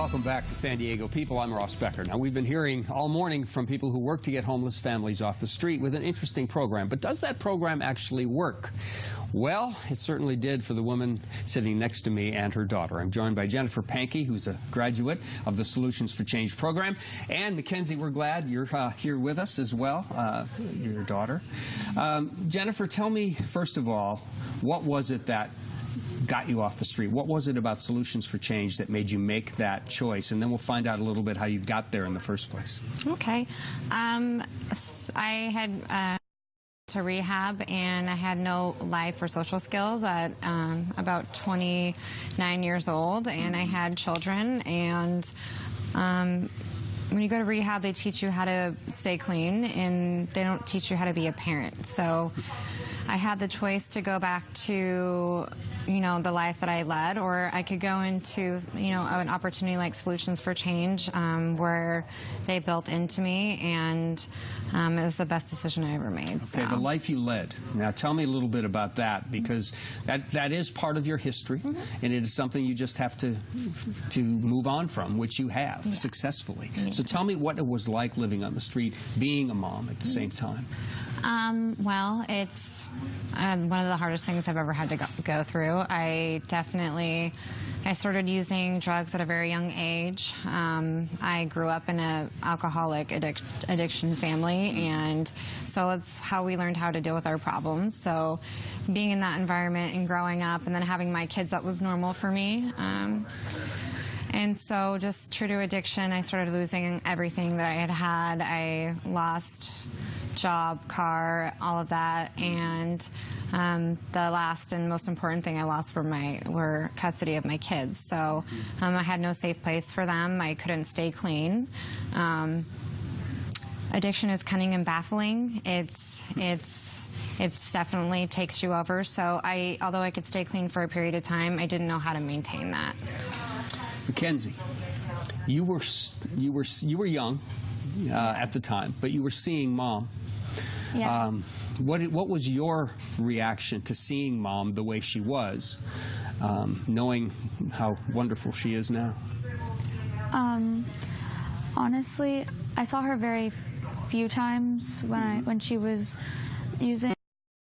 Welcome back to San Diego People. I'm Ross Becker. Now, we've been hearing all morning from people who work to get homeless families off the street with an interesting program. But does that program actually work? Well, it certainly did for the woman sitting next to me and her daughter. I'm joined by Jennifer Pankey, who's a graduate of the Solutions for Change program. And Mackenzie, we're glad you're here with us as well, your daughter. Jennifer, tell me, first of all, what was it that got you off the street? What was it about Solutions for Change that made you make that choice? And then we'll find out a little bit how you got there in the first place. Okay. I had to rehab, and I had no life or social skills at about 29 years old, and I had children. And when you go to rehab, they teach you how to stay clean, and they don't teach you how to be a parent. So I had the choice to go back to, the life that I led, or I could go into, an opportunity like Solutions for Change, where they built into me, and it was the best decision I ever made. Okay, the life you led. Now tell me a little bit about that, because that is part of your history, and it is something you just have to move on from, which you have successfully. Yeah. So tell me what it was like living on the street, being a mom at the same time. Well, it's one of the hardest things I've ever had to go through. I started using drugs at a very young age. I grew up in an alcoholic addiction family, and so it's how we learned how to deal with our problems. So being in that environment and growing up and then having my kids, that was normal for me. And so just true to addiction, I started losing everything that I had. I lost job, car, all of that, and the last and most important thing I lost were custody of my kids. So I had no safe place for them. I couldn't stay clean. Addiction is cunning and baffling. It's definitely takes you over. So although I could stay clean for a period of time, I didn't know how to maintain that. Mackenzie, you were young at the time, but you were seeing Mom. Yeah. What was your reaction to seeing Mom the way she was, knowing how wonderful she is now? Honestly, I saw her very few times when she was using.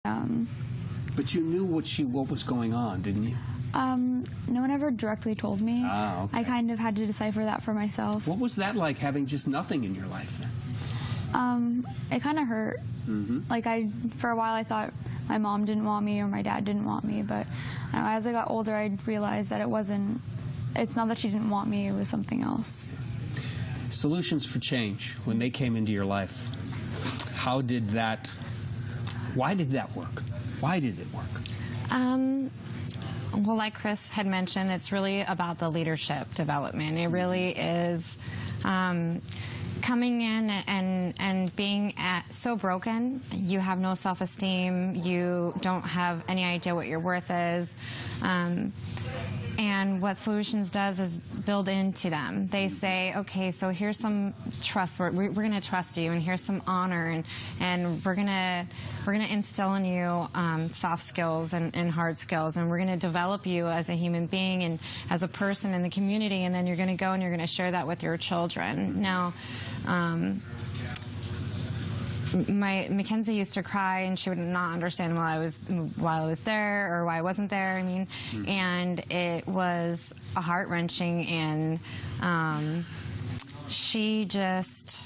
But you knew what was going on, didn't you? No one ever directly told me. Ah, okay. I kind of had to decipher that for myself. What was that like, having just nothing in your life then? It kind of hurt. Like, for a while I thought my mom didn't want me or my dad didn't want me, but as I got older I realized that it's not that she didn't want me, it was something else. Solutions for Change, when they came into your life, why did that work? Why did it work? Well, like Chris had mentioned, it's really about the leadership development. It really is coming in and being so broken. You have no self-esteem. You don't have any idea what your worth is. And what Solutions does is build into them. They say, okay, so here's some trust. We're going to trust you, and here's some honor, and we're going to instill in you soft skills and hard skills, and we're going to develop you as a human being and as a person in the community, and then you're going to go and you're going to share that with your children. Now, Mackenzie used to cry, and she would not understand why I was there or why I wasn't there. And it was a heart-wrenching, and she just,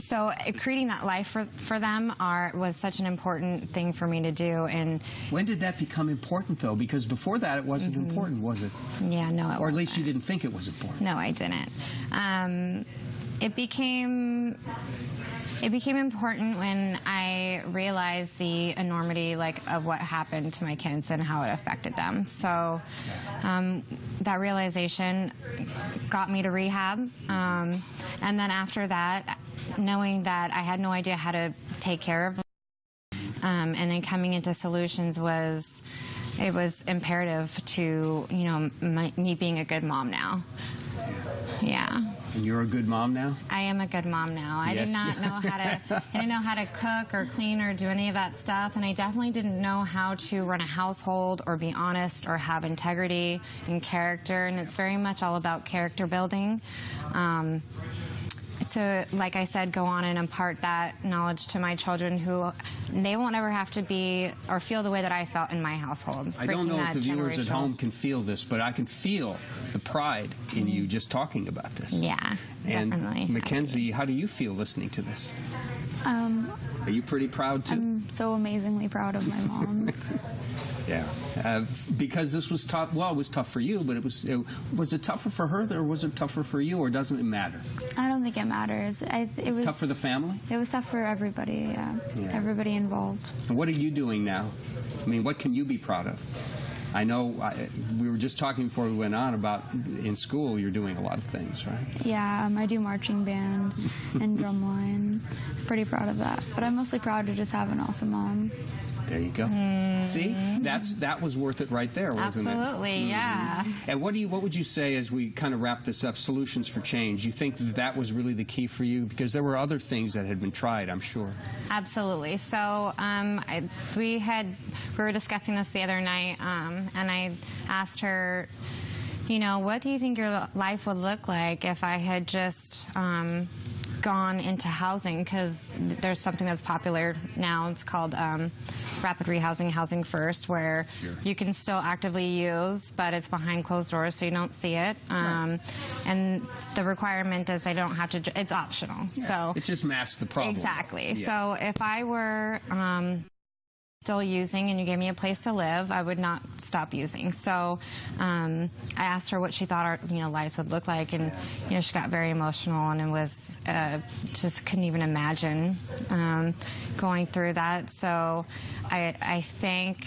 so creating that life for them was such an important thing for me to do. And when did that become important, though? Because before that, it wasn't important, was it? Yeah, no, it wasn't. Or at least you didn't think it was important. No, I didn't. It became important when I realized the enormity of what happened to my kids and how it affected them. So that realization got me to rehab. And then after that, knowing that I had no idea how to take care of them, and then coming into Solutions was imperative to me being a good mom now. Yeah. And you're a good mom now? I am a good mom now. I Yes. did not know I didn't know how to cook or clean or do any of that stuff, and I definitely didn't know how to run a household or be honest or have integrity and character, and it's very much all about character building. To, like I said, go on and impart that knowledge to my children, who they won't ever have to be or feel the way that I felt in my household. I don't know if the viewers at home can feel this, but I can feel the pride in you just talking about this. Yeah, and definitely. Mackenzie, how do you feel listening to this? Are you pretty proud too? I'm so amazingly proud of my mom. Yeah, because this was tough. Well, it was tough for you, but was it tougher for her, or was it tougher for you, or doesn't it matter? I don't think it matters. It was tough for the family? It was tough for everybody, everybody involved. And what are you doing now? I mean, what can you be proud of? I know we were just talking before we went on about in school you're doing a lot of things, right? Yeah, I do marching band and drumline. Pretty proud of that. But I'm mostly proud to just have an awesome mom. There you go. See, that was worth it right there, wasn't it? Absolutely, yeah. And what would you say as we kind of wrap this up? Solutions for change. You think that was really the key for you, because there were other things that had been tried, I'm sure. Absolutely. So we were discussing this the other night, and I asked her, what do you think your life would look like if I had just gone into housing? Because there's something that's popular now. It's called rapid rehousing, housing first, where you can still actively use, but it's behind closed doors, so you don't see it. And the requirement is they don't have to. It's optional. So it just masks the problem. Exactly. Yeah. So if I were still using and you gave me a place to live, I would not stop using. So I asked her what she thought our lives would look like, and she got very emotional, and it was just couldn't even imagine going through that. So I think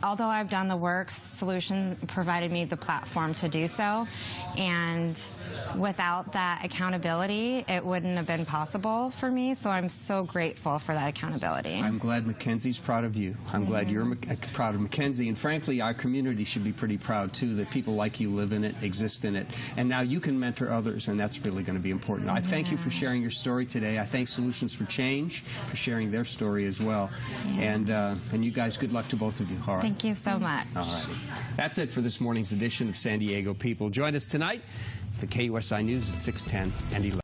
although I've done the work, Solution provided me the platform to do so, and without that accountability, it wouldn't have been possible for me. So I'm so grateful for that accountability. I'm glad Mackenzie's proud of you. I'm glad you're proud of Mackenzie. And frankly, our community should be pretty proud, too, that people like you live in it, exist in it. And now you can mentor others, and that's really going to be important. I thank you for sharing your story today. I thank Solutions for Change for sharing their story as well. And you guys, good luck to both of you. All right. Thank you so much. All right. That's it for this morning's edition of San Diego People. Join us tonight, the KUSI News at 6:10 and 11.